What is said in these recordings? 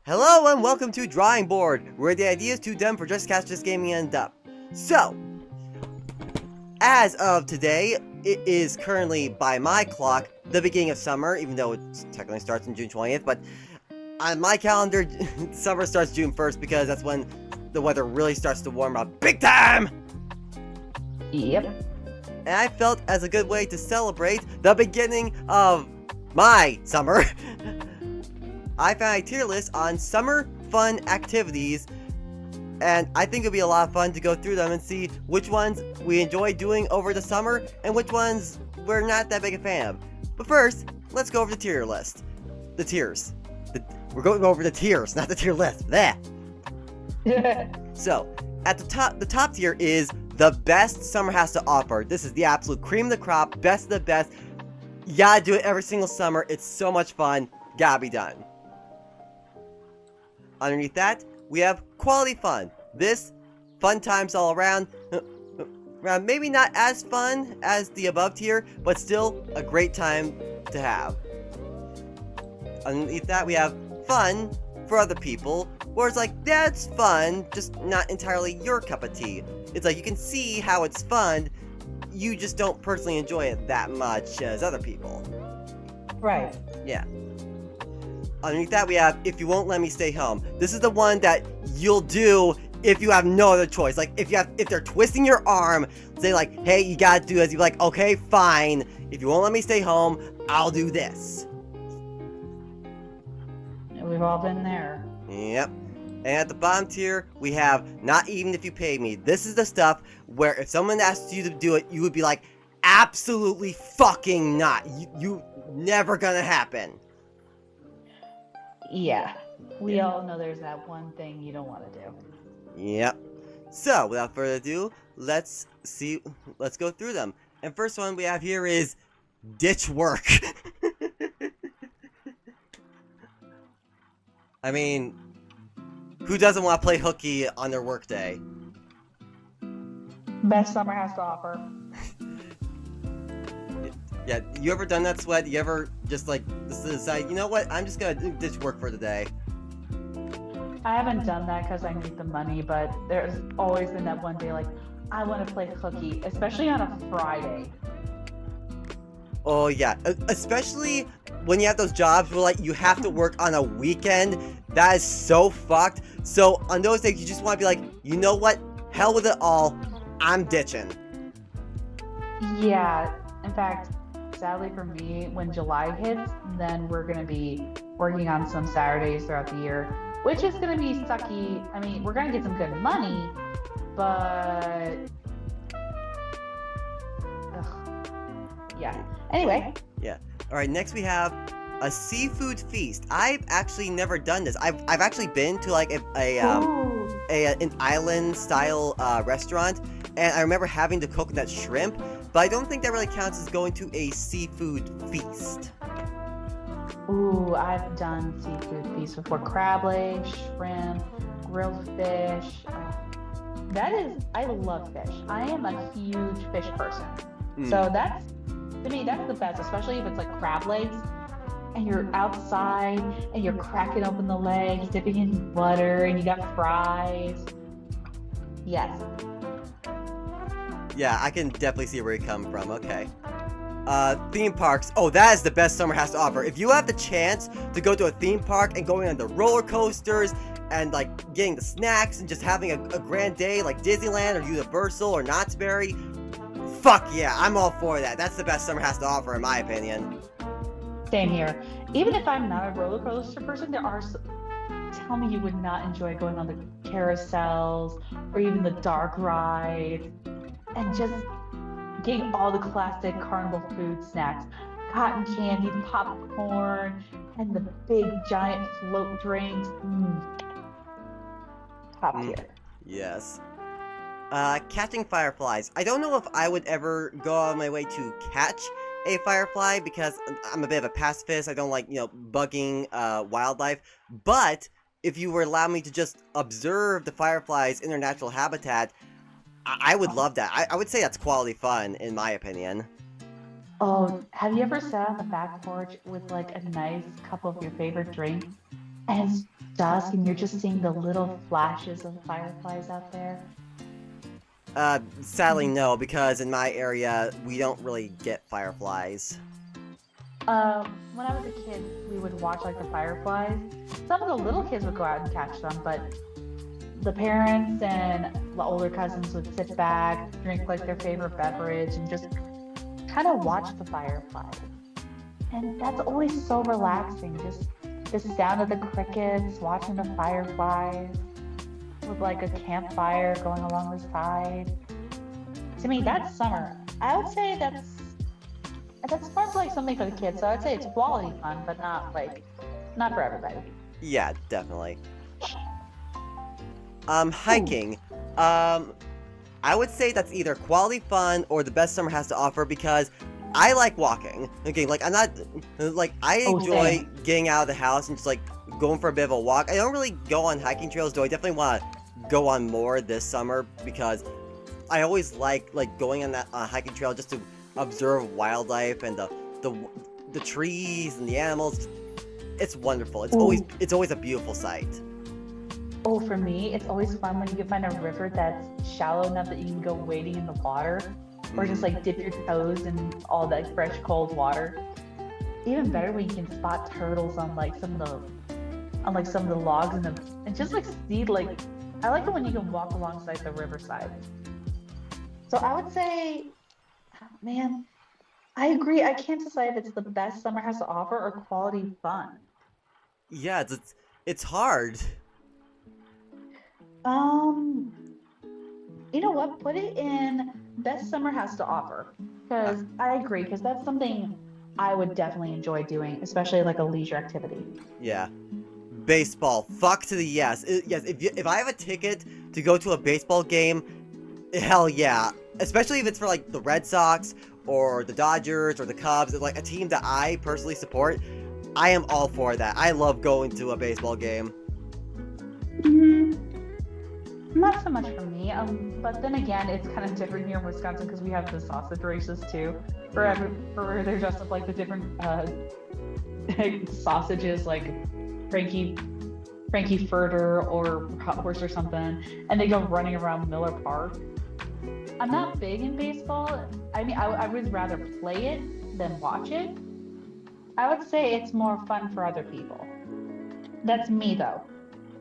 Hello and welcome to Drawing Board, where the idea is too dumb for just catch this gaming end up. So, as of today, it is currently, by my clock, the beginning of summer, even though it technically starts on June 20th, but on my calendar, summer starts June 1st because that's when the weather really starts to warm up big time! Yep. And I felt as a good way to celebrate the beginning of my summer, I found a tier list on summer fun activities, and I think it'll be a lot of fun to go through them and see which ones we enjoy doing over the summer and which ones we're not that big a fan of. But first, let's go over the tier list. The tiers. We're going over the tiers, not the tier list. There. So, at the top tier is the best summer has to offer. This is the absolute cream of the crop, best of the best. You gotta do it every single summer. It's so much fun. Gotta be done. Underneath that, we have quality fun. This, fun times all around. Maybe not as fun as the above tier, but still a great time to have. Underneath that, we have fun for other people, where it's like, that's fun, just not entirely your cup of tea. It's like, you can see how it's fun, you just don't personally enjoy it that much as other people. Right. Yeah. Underneath that, we have If You Won't Let Me Stay Home. This is the one that you'll do if you have no other choice. Like, if they're twisting your arm, say like, hey, you gotta do this. You're like, okay, fine. If you won't let me stay home, I'll do this. We've all been there. Yep. And at the bottom tier, we have Not Even If You Pay Me. This is the stuff where if someone asks you to do it, you would be like, absolutely fucking not. You never gonna happen. Yeah. We all know there's that one thing you don't want to do. Yep. So, without further ado, let's go through them. And first one we have here is ditch work. I mean, who doesn't want to play hooky on their work day? Best summer has to offer. Yeah, you ever done that, Sweat? You ever just like decide, you know what, I'm just gonna ditch work for the day? I haven't done that because I need the money, but there's always been that one day like, I want to play hooky, especially on a Friday. Oh yeah, especially when you have those jobs where like you have to work on a weekend. That is so fucked. So on those days, you just want to be like, you know what, hell with it all, I'm ditching. Yeah. In fact, sadly for me, when July hits, then we're going to be working on some Saturdays throughout the year, which is going to be sucky. I mean, we're going to get some good money, but yeah. Anyway. Yeah. All right. Next we have a seafood feast. I've actually never done this. I've actually been to like an island style restaurant, and I remember having the coconut shrimp. But I don't think that really counts as going to a seafood feast. Ooh, I've done seafood feasts before. Crab legs, shrimp, grilled fish. I love fish. I am a huge fish person. So to me, that's the best, especially if it's like crab legs and you're outside and you're cracking open the legs, dipping in butter, and you got fries. Yes. Yeah, I can definitely see where you come from. Okay. Theme parks. Oh, that is the best summer has to offer. If you have the chance to go to a theme park and going on the roller coasters and like getting the snacks and just having a grand day like Disneyland or Universal or Knott's Berry, fuck yeah, I'm all for that. That's the best summer has to offer in my opinion. Same here. Even if I'm not a roller coaster person, tell me you would not enjoy going on the carousels or even the dark rides and just getting all the classic carnival food snacks, cotton candy, popcorn, and the big giant float drinks. Top tier. Yes. Catching fireflies. I don't know if I would ever go out of my way to catch a firefly because I'm a bit of a pacifist. I don't like, bugging wildlife. But if you were allowed me to just observe the fireflies in their natural habitat, I would love that. I would say that's quality fun, in my opinion. Oh, have you ever sat on the back porch with like a nice cup of your favorite drink And it's dusk, and you're just seeing the little flashes of fireflies out there. Sadly no, because in my area we don't really get fireflies. When I was a kid, we would watch like the fireflies. Some of the little kids would go out and catch them, but the parents and the older cousins would sit back, drink like their favorite beverage, and just kind of watch the fireflies. And that's always so relaxing. Just the sound of the crickets, watching the fireflies, with like a campfire going along the side. To me, that's summer. I would say that's more of like something for the kids. So I would say it's quality fun, but not for everybody. Yeah, definitely. Hiking. I would say that's either quality fun or the best summer has to offer because I like walking. Okay, like I'm not like I enjoy Same. getting out of the house and just like going for a bit of a walk. I don't really go on hiking trails, though I definitely want to go on more this summer because I always like going on that hiking trail just to observe wildlife and the trees and the animals. It's wonderful. It's always a beautiful sight. Oh, for me, it's always fun when you can find a river that's shallow enough that you can go wading in the water, or just like dip your toes in all that fresh, cold water. Even better when you can spot turtles on like some of the logs and just like see like I like it when you can walk alongside the riverside. So I would say, man, I agree. I can't decide if it's the best summer has to offer or quality fun. Yeah, it's hard. Um, you know what? Put it in best summer has to offer. Because I agree, because that's something I would definitely enjoy doing, especially like a leisure activity. Yeah. Baseball. Fuck to the yes. Yes, if I have a ticket to go to a baseball game, hell yeah. Especially if it's for like the Red Sox or the Dodgers or the Cubs, like a team that I personally support. I am all for that. I love going to a baseball game. Hmm. Not so much for me, but then again, it's kind of different here in Wisconsin because we have the sausage races too. For they're dressed up like the different sausages, like Frankie Frankie Furter or Hot Horse or something, and they go running around Miller Park. I'm not big in baseball. I mean, I would rather play it than watch it. I would say it's more fun for other people. That's me though.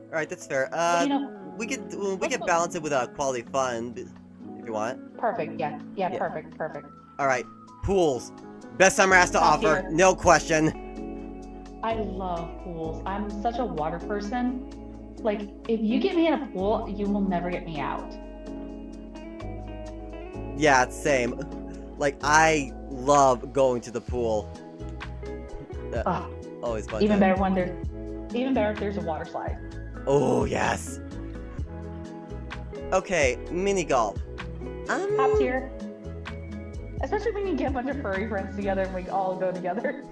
All right, that's fair. But you know, We let's could go. balance it with a quality fun if you want. Perfect. Yeah. Yeah. Yeah. Perfect. Perfect. All right, pools. Best summer has to Top offer, tier. no question. I love pools. I'm such a water person. Like, if you get me in a pool, you will never get me out. Yeah, it's same. Like I love going to the pool. Uh, Oh, always fun. even better when there's even better if there's a water slide. Oh yes. Okay, mini golf. Top tier. Especially when you get a bunch of furry friends together and we all go together.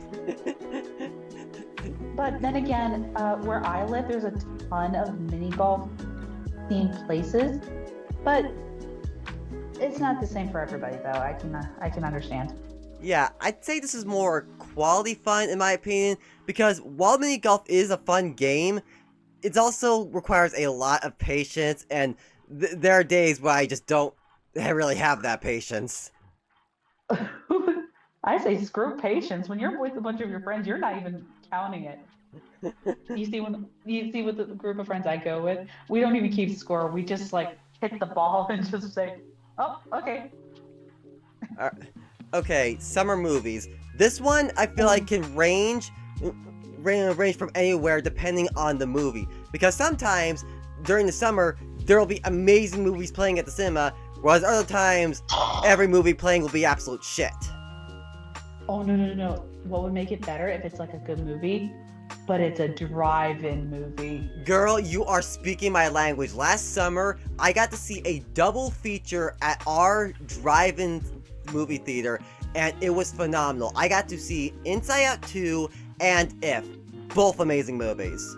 But then again, where I live, there's a ton of mini golf themed places, but it's not the same for everybody, though. I can understand. Yeah, I'd say this is more quality fun in my opinion because while mini golf is a fun game, it also requires a lot of patience, and there are days where I just don't really have that patience. I say screw patience. When you're with a bunch of your friends, you're not even counting it. You see with the group of friends I go with, we don't even keep score. We just like hit the ball and just say, "Oh, okay." Uh, okay, summer movies. This one I feel like can range from anywhere depending on the movie. Because sometimes during the summer there will be amazing movies playing at the cinema, whereas other times every movie playing will be absolute shit. Oh no no no no! What would make it better if it's like a good movie, but it's a drive-in movie? Girl, you are speaking my language. Last summer, I got to see a double feature at our drive-in movie theater, and it was phenomenal. I got to see Inside Out 2 and If, both amazing movies.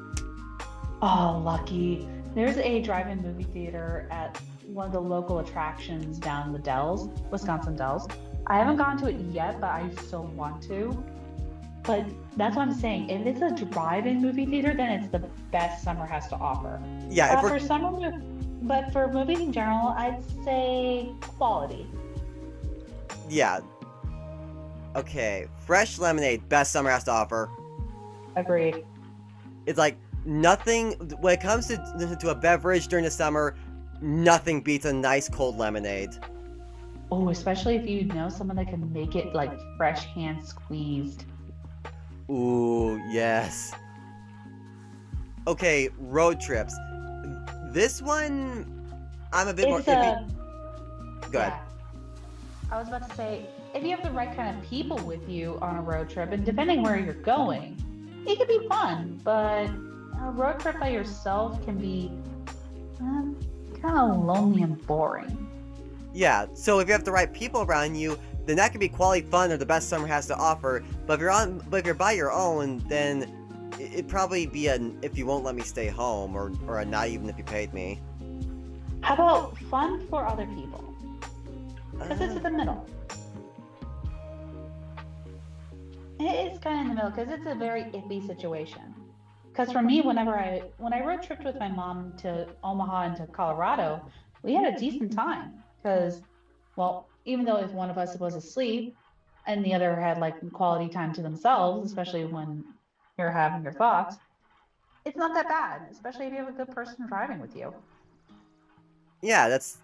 Oh, lucky. There's a drive-in movie theater at one of the local attractions down in the Dells, Wisconsin Dells. I haven't gone to it yet, but I still want to. But that's what I'm saying. If it's a drive-in movie theater, then it's the best summer has to offer. Yeah, if we're For but for movies in general, I'd say quality. yeah. Okay, fresh lemonade, best summer has to offer. Agreed. It's like nothing when it comes to a beverage during the summer. Nothing beats a nice cold lemonade. Oh, especially if you know someone that can make it like fresh hand squeezed. Ooh, yes. Okay, road trips. This one, I'm a bit more It's iffy. a Go ahead. Yeah. I was about to say, if you have the right kind of people with you on a road trip, and depending where you're going, it could be fun. But a road trip by yourself can be kind of lonely and boring. Yeah, so if you have the right people around you, then that could be quality fun or the best summer has to offer. But if you're by your own, then it'd probably be an if you won't let me stay home or a not even if you paid me. How about fun for other people? Because it's in the middle. It is kind of in the middle because it's a very iffy situation. Because for me, when I road tripped with my mom to Omaha and to Colorado, we had a decent time. Because, well, even though if one of us was asleep and the other had like quality time to themselves, especially when you're having your thoughts, it's not that bad. Especially if you have a good person driving with you. Yeah, that's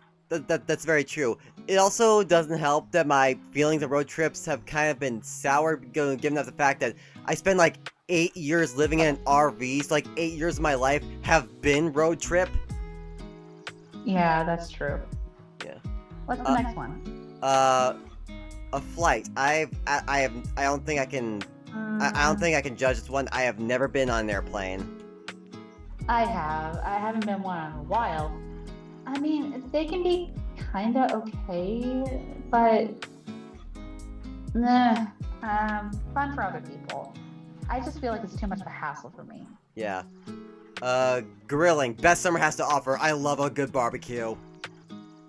very true. It also doesn't help that my feelings of road trips have kind of been sour, given that the fact that I spent like 8 years living in an RV, so like 8 years of my life have been road trip. Yeah, that's true. Yeah. What's the next one? A flight. I don't think I can. I don't think I can judge this one. I have never been on an airplane. I have. I haven't been one in a while. I mean, they can be kind of okay, but nah, fun for other people. I just feel like it's too much of a hassle for me. Yeah. Grilling. Best summer has to offer. I love a good barbecue.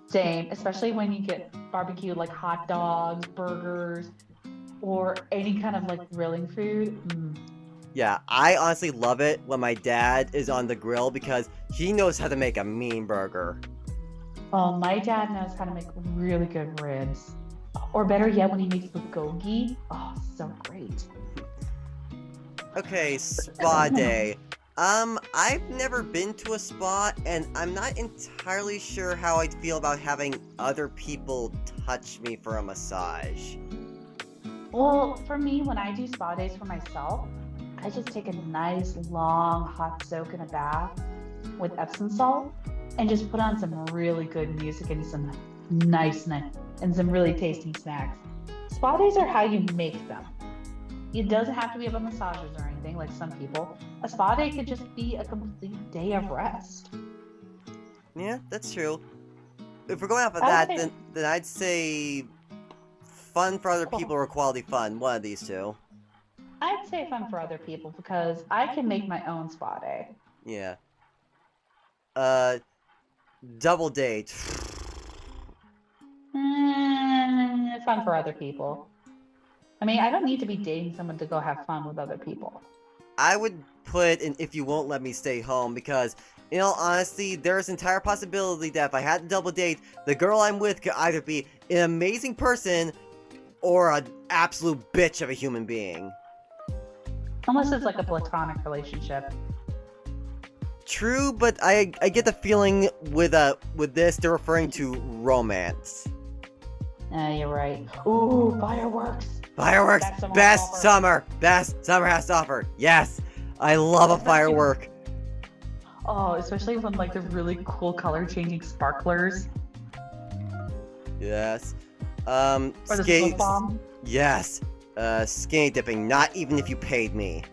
Same, especially when you get barbecue like hot dogs, burgers, or any kind of like grilling food. Yeah, I honestly love it when my dad is on the grill because he knows how to make a mean burger. Oh, my dad knows how to make really good ribs. Or better yet, when he makes bulgogi. Oh, so great. Okay, spa day. I've never been to a spa, and I'm not entirely sure how I'd feel about having other people touch me for a massage. Well, for me, when I do spa days for myself, I just take a nice long hot soak in a bath with Epsom salt and just put on some really good music and some and some really tasty snacks. Spa days are how you make them. It doesn't have to be about massages or anything like some people. A spa day could just be a complete day of rest. Yeah, that's true. If we're going off of I would that, say, then I'd say fun for other oh, people or quality fun. One of these two. I'd say fun for other people because I can make my own spa day. Yeah. Uh, double date. Fun for other people. I mean, I don't need to be dating someone to go have fun with other people. I would put in if you won't let me stay home because, in all honesty, there's entire possibility that if I had to double date, the girl I'm with could either be an amazing person or an absolute bitch of a human being. Unless it's like a platonic relationship. True, but I get the feeling with this they're referring to romance. You're right. Ooh, fireworks. Fireworks, best summer has to offer. Yes, I love a firework. Oh, especially when like the really cool color changing sparklers. Yes. Or the smoke bomb. Yes. Skinny dipping. Not even if you paid me.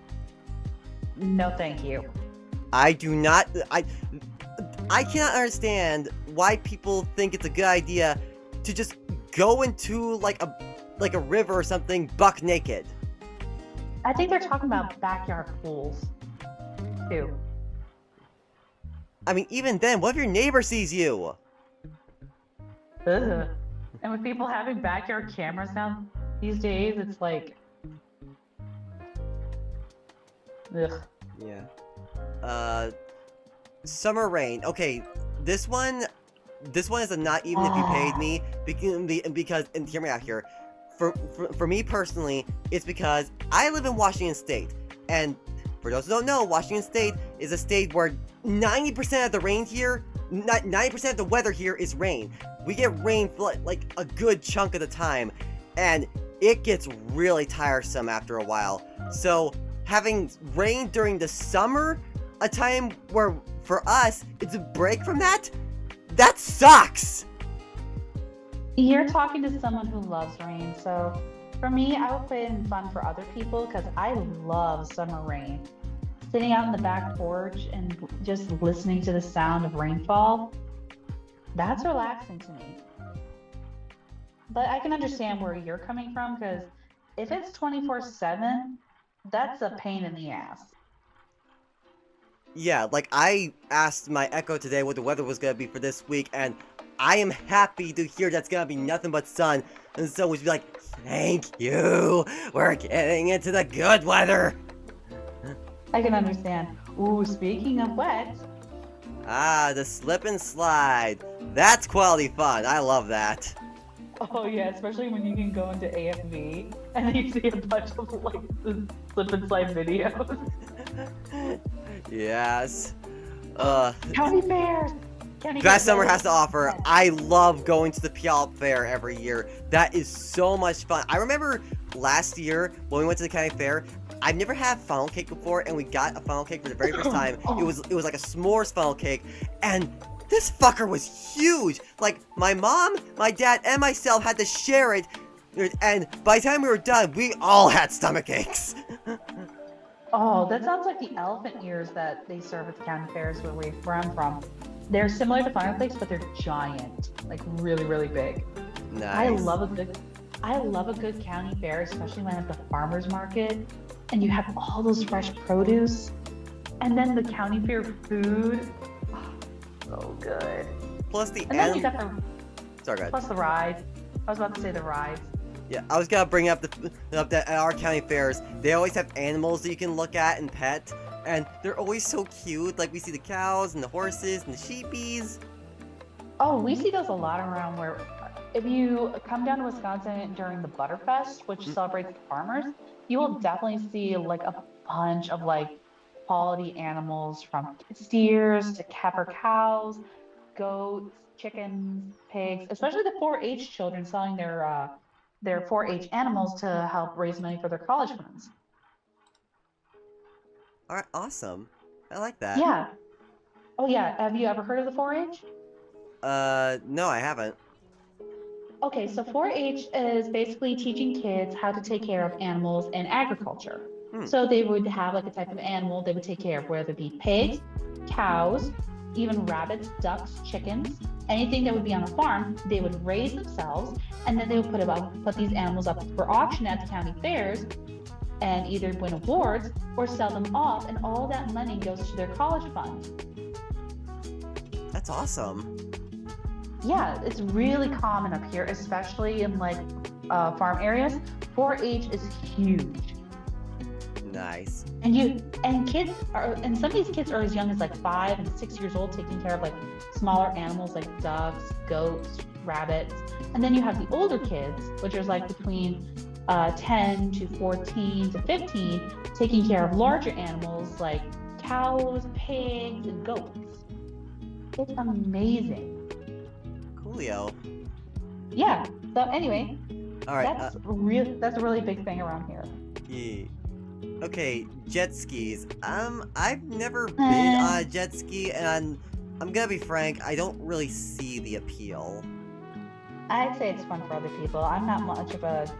No, thank you. I do not. I cannot understand why people think it's a good idea to just go into like a river or something buck naked. I think they're talking about backyard pools too. I mean, even then, what if your neighbor sees you? Ugh. And with people having backyard cameras now these days, it's like Ugh. Yeah. Summer rain. Okay, this one is a not even if you paid me because and hear me out here. For me personally, it's because I live in Washington State, and for those who don't know, Washington State is a state where 90% of the rain here, 90% of the weather here is rain. We get rain for like a good chunk of the time, and it gets really tiresome after a while. So having rain during the summer, a time where for us it's a break from that sucks. You're talking to someone who loves rain, so for me, I would put it in fun for other people because I love summer rain. Sitting out on the back porch and just listening to the sound of rainfall, that's relaxing to me. But I can understand where you're coming from because if it's 24/7, that's a pain in the ass. Yeah, like I asked my Echo today what the weather was gonna be for this week, and I am happy to hear that's gonna be nothing but sun. And so we'd be like, thank you, we're getting into the good weather. I can understand. Ooh, speaking of wet, Ah, the slip and slide. That's quality fun. I love that. oh yeah, especially when you can go into AFV and then you see a bunch of like the slip and slide videos. Yes. County fairs. Best summer has to offer. I love going to the Puyallup Fair every year. That is so much fun. I remember last year when we went to the county fair, I've never had funnel cake before, and we got a funnel cake for the very first time. It was like a s'mores funnel cake, and this fucker was huge. Like my mom, my dad, and myself had to share it, and by the time we were done, we all had stomach aches. Oh, that sounds like the elephant ears that they serve at the county fairs where I'm from. They're similar to funnel cakes, but they're giant, like really, really big. Nice. I love a good county fair, especially when at the farmers market and you have all those fresh produce, and then the county fair food. Oh, so good. Plus the And then you got Sorry, go ahead. plus the rides. I was about to say the rides. Yeah, I was gonna bring up that at our county fairs, they always have animals that you can look at and pet, and they're always so cute. Like we see the cows and the horses and the sheepies. Oh, we see those a lot around where if you come down to Wisconsin during the Butterfest, which celebrates the farmers, you will definitely see like a bunch of like quality animals from steers to heifer cows, goats, chickens, pigs, especially the 4-H children selling their 4-H animals to help raise money for their college funds. All right, awesome. I like that. Yeah. Oh yeah. Have you ever heard of the 4-H? No, I haven't. Okay, so 4-H is basically teaching kids how to take care of animals in agriculture. So they would have like a type of animal they would take care of, whether it be pigs, cows, even rabbits, ducks, chickens, anything that would be on a farm, they would raise themselves, and then they would put these animals up for auction at the county fairs and either win awards or sell them off, and all that money goes to their college funds. That's awesome. Yeah, it's really common up here, especially in like farm areas. 4-H is huge. Nice. And some of these kids are as young as like 5 and 6 years old, taking care of like smaller animals like ducks, goats, rabbits. And then you have the older kids, which is like between 10 to 14 to 15, taking care of larger animals like cows, pigs, and goats. It's amazing. Coolio. Yeah. So anyway, All right. that's a really big thing around here. Yeah. Okay, jet skis. I've never been on a jet ski, and I'm gonna be frank, I don't really see the appeal. I'd say it's fun for other people. I'm not much of a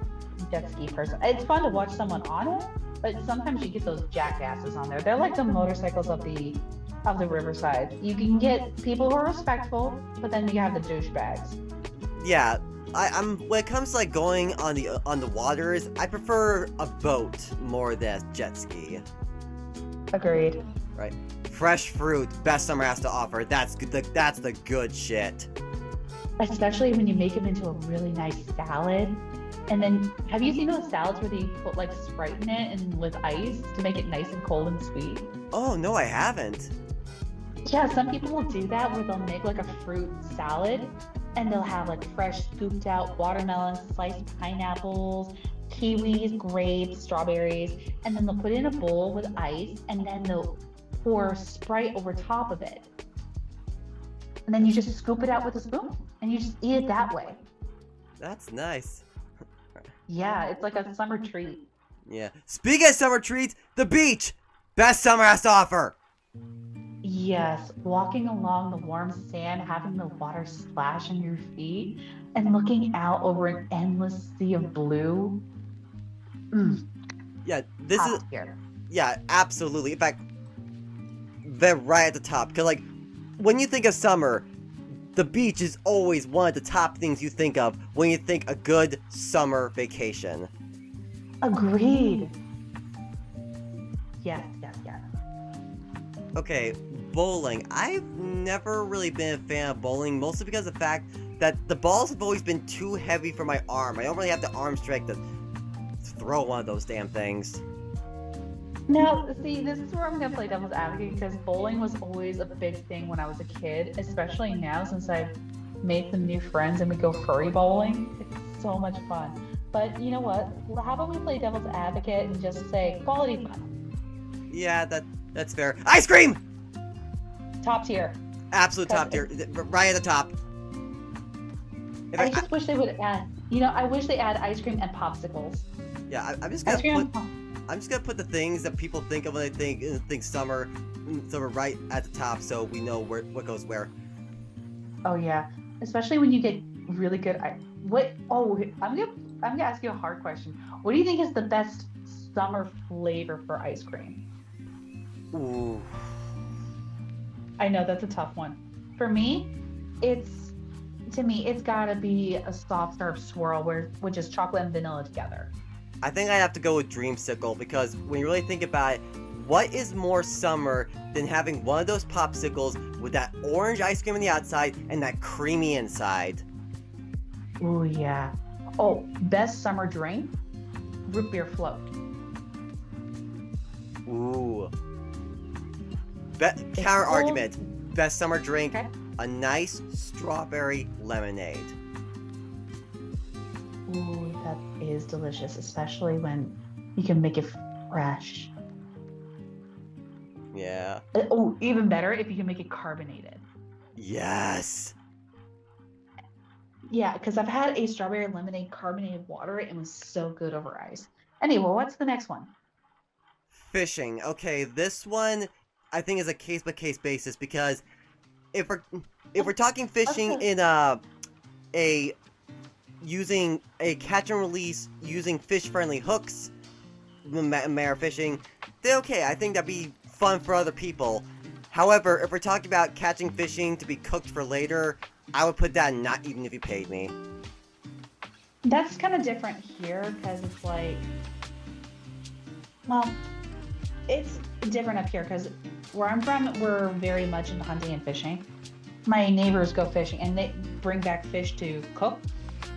jet ski person. It's fun to watch someone on it, but sometimes you get those jackasses on there. They're like the motorcycles of the riverside. You can get people who are respectful, but then you have the douchebags. Yeah, I'm when it comes to like going on the waters, I prefer a boat more than a jet ski. Agreed. Right. Fresh fruit, best summer has to offer. That's good. That's the good shit. Especially when you make them into a really nice salad And then, have you seen those salads where they put like Sprite in it and with ice to make it nice and cold and sweet? Oh, no, I haven't. Yeah, some people will do that where they'll make like a fruit salad and they'll have like fresh scooped out watermelons, sliced pineapples, kiwis, grapes, strawberries, and then they'll put it in a bowl with ice and then they'll pour Sprite over top of it. And then you just scoop it out with a spoon and you just eat it that way. That's nice. Yeah, it's like a summer treat. Yeah. Speaking of summer treats, the beach! Best summer has to offer! Yes, walking along the warm sand, having the water splash on your feet, and looking out over an endless sea of blue. Mm, Yeah, this is... top tier. Yeah, absolutely. In fact, they're right at the top. Because, like, when you think of summer, the beach is always one of the top things you think of when you think a good summer vacation. Agreed. Yes, yes, yes. Okay, bowling. I've never really been a fan of bowling, mostly because of the fact that the balls have always been too heavy for my arm. I don't really have the arm strength to throw one of those damn things. Now, see, this is where I'm gonna play devil's advocate because bowling was always a big thing when I was a kid, especially now since I've made some new friends and we go furry bowling. It's so much fun. But you know what? How about we play devil's advocate and just say quality fun? Yeah, that's fair. Ice cream! Top tier. Absolute top tier. Right at the top. I just wish they would add, you know, I wish they add ice cream and popsicles. Yeah, I'm just Ice gonna cream put... I'm just gonna put the things that people think of when they think summer right at the top, so we know what goes where. Oh yeah, especially when you get really good. What? Oh, I'm gonna ask you a hard question. What do you think is the best summer flavor for ice cream? Ooh. I know that's a tough one. For me, it's gotta be a soft serve swirl which is chocolate and vanilla together. I think I have to go with Dreamsicle because when you really think about it, what is more summer than having one of those popsicles with that orange ice cream on the outside and that creamy inside? Ooh yeah. Oh, best summer drink? Root beer float. Ooh. Counter argument. Best summer drink, Okay. a nice strawberry lemonade. Ooh, that is delicious, especially when you can make it fresh. Yeah. Oh, even better if you can make it carbonated. Yes. Yeah, because I've had a strawberry lemonade carbonated water. It was so good over ice. Anyway, what's the next one? Fishing. Okay, this one I think is a case by case basis because if we're talking fishing Okay. in using a catch and release using fish friendly hooks, manner fishing, then okay, I think that'd be fun for other people. However, if we're talking about catching fishing to be cooked for later, I would put that in not even if you paid me. That's kind of different here because it's like, well, it's different up here because where I'm from, we're very much into hunting and fishing. My neighbors go fishing and they bring back fish to cook.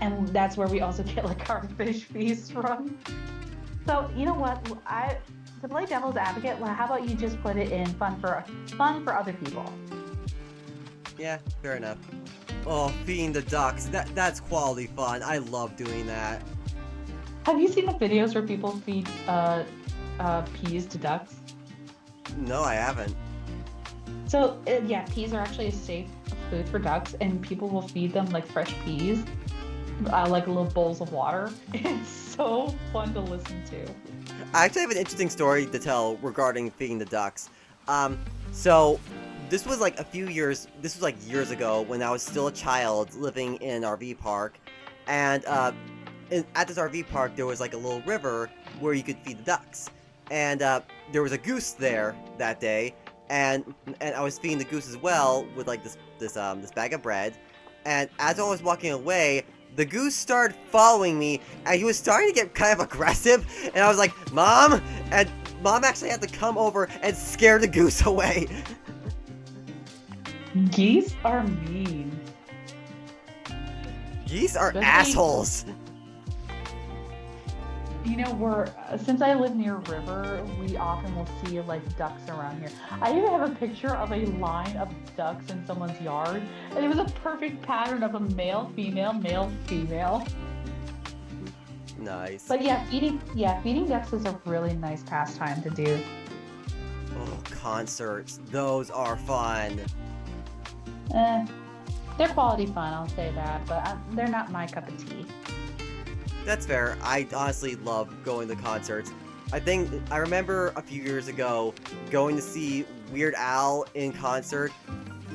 And that's where we also get like our fish feast from. So you know what? To play devil's advocate, well, how about you just put it in fun for other people? Yeah, fair enough. Oh, feeding the ducks. That's quality fun. I love doing that. Have you seen the videos where people feed peas to ducks? No, I haven't. So yeah, peas are actually a safe food for ducks, and people will feed them like fresh peas, like little bowls of water. It's so fun to listen to. I actually have an interesting story to tell regarding feeding the ducks. So this was like years ago when I was still a child living in an RV park, and at this RV park there was like a little river where you could feed the ducks, and there was a goose there that day, and I was feeding the goose as well with like this bag of bread, and as I was walking away, the goose started following me, and he was starting to get kind of aggressive, and I was like, Mom! And Mom actually had to come over and scare the goose away. Geese are mean. Geese are Especially- assholes. You know, since I live near a river, we often will see like ducks around here. I even have a picture of a line of ducks in someone's yard, and it was a perfect pattern of a male, female, male, female. Nice. But feeding ducks is a really nice pastime to do. Oh, concerts. Those are fun. Eh, they're quality fun, I'll say that, but they're not my cup of tea. That's fair. I honestly love going to concerts. I remember a few years ago going to see Weird Al in concert.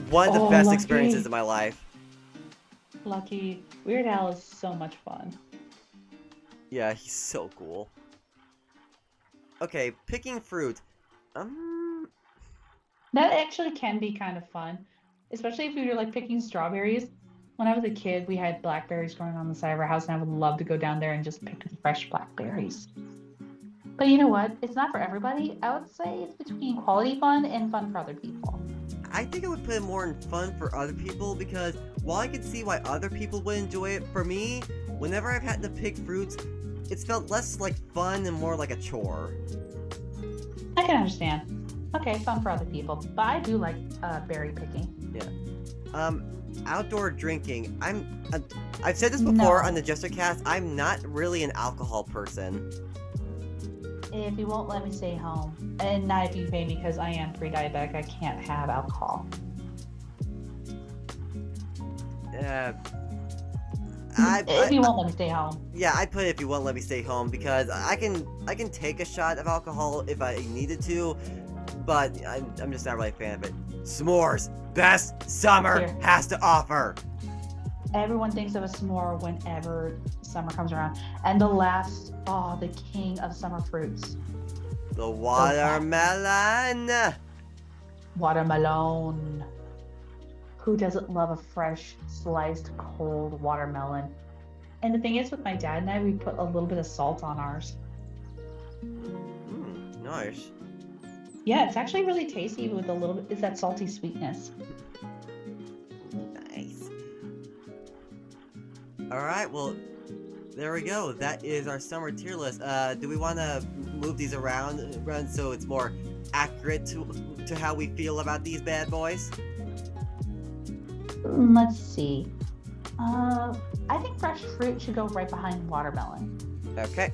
One of the best Lucky. experiences of my life. Lucky. Weird Al is so much fun. Yeah, he's so cool. Okay, picking fruit. That actually can be kind of fun, especially if you're like picking strawberries. When I was a kid, we had blackberries growing on the side of our house, and I would love to go down there and just pick fresh blackberries. But you know what? It's not for everybody. I would say it's between quality fun and fun for other people. I think I would put it more in fun for other people because while I can see why other people would enjoy it, for me, whenever I've had to pick fruits, it's felt less like fun and more like a chore. I can understand. Okay, fun for other people, but I do like berry picking. Yeah. Outdoor drinking. I've said this before on the Jestercast. I'm not really an alcohol person. If you won't let me stay home, and not if you pay me because I am pre-diabetic, I can't have alcohol. If you won't let me stay home. Yeah, I'd put it if you won't let me stay home because I can take a shot of alcohol if I needed to, but I'm just not really a fan of it. S'mores, best summer has to offer. Everyone thinks of a s'more whenever summer comes around, and the king of summer fruits, the watermelon. Watermelon. Who doesn't love a fresh, sliced, cold watermelon? And the thing is, with my dad and I, we put a little bit of salt on ours. Nice. Yeah, it's actually really tasty with a little bit. It's that salty sweetness. Nice. All right, well, there we go. That is our summer tier list. Do we want to move these around so it's more accurate to how we feel about these bad boys? Let's see. I think fresh fruit should go right behind watermelon. Okay.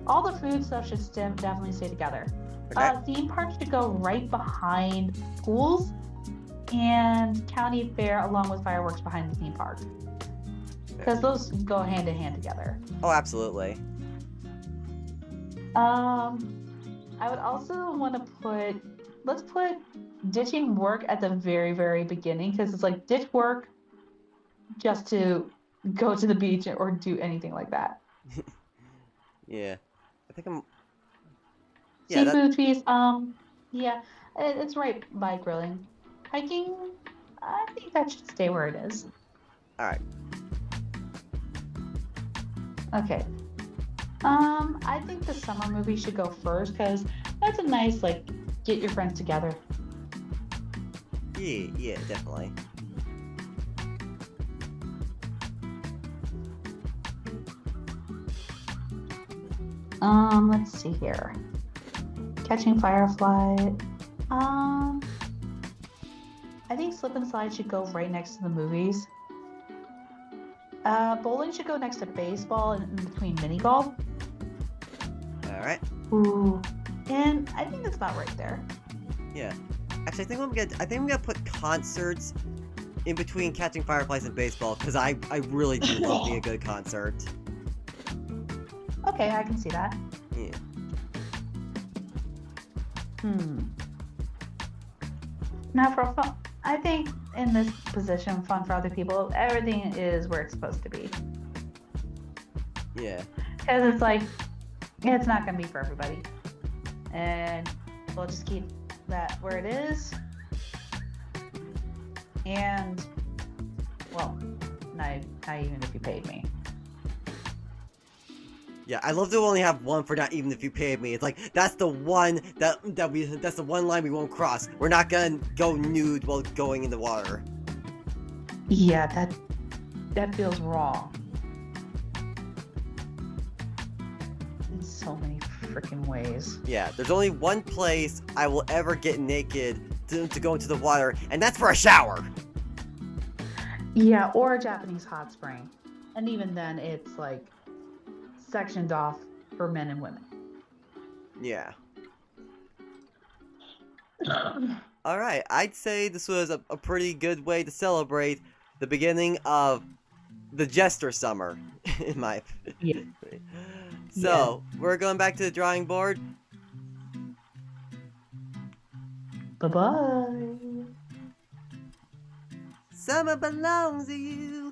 All the food stuff should definitely stay together. Okay. Theme park should go right behind schools, and county fair along with fireworks behind the theme park. Because those go hand in hand together. Oh, absolutely. I would also want to let's put ditching work at the very, very beginning, because it's like ditch work just to go to the beach or do anything like that. Yeah. I think I'm... Yeah, seafood feast, yeah, it's right by grilling. Hiking, I think that should stay where it is. Alright. Okay. I think the summer movie should go first, because that's a nice, like, get your friends together. Yeah, definitely. Let's see here. Catching Firefly. I think Slip and Slide should go right next to the movies. Bowling should go next to baseball and in between mini golf. Alright. Ooh. And I think that's about right there. Yeah. Actually, I think I'm gonna put concerts in between Catching Fireflies and baseball, because I really do love being a good concert. Okay, I can see that. Yeah. Now for fun, I think in this position, fun for other people, everything is where it's supposed to be. Yeah. Because it's like, it's not going to be for everybody. And we'll just keep that where it is. And, well, not even if you paid me. Yeah, I love to only have one for not even if you paid me. It's like, that's the one that's the one line we won't cross. We're not gonna go nude while going in the water. Yeah, that feels wrong. so many freaking ways. Yeah, there's only one place I will ever get naked to go into the water, and that's for a shower. Yeah, or a Japanese hot spring. And even then, it's like sectioned off for men and women. Yeah. Alright, I'd say this was a pretty good way to celebrate the beginning of the Jester Summer, in my Yeah. So, we're going back to the drawing board. Bye-bye. Summer belongs to you.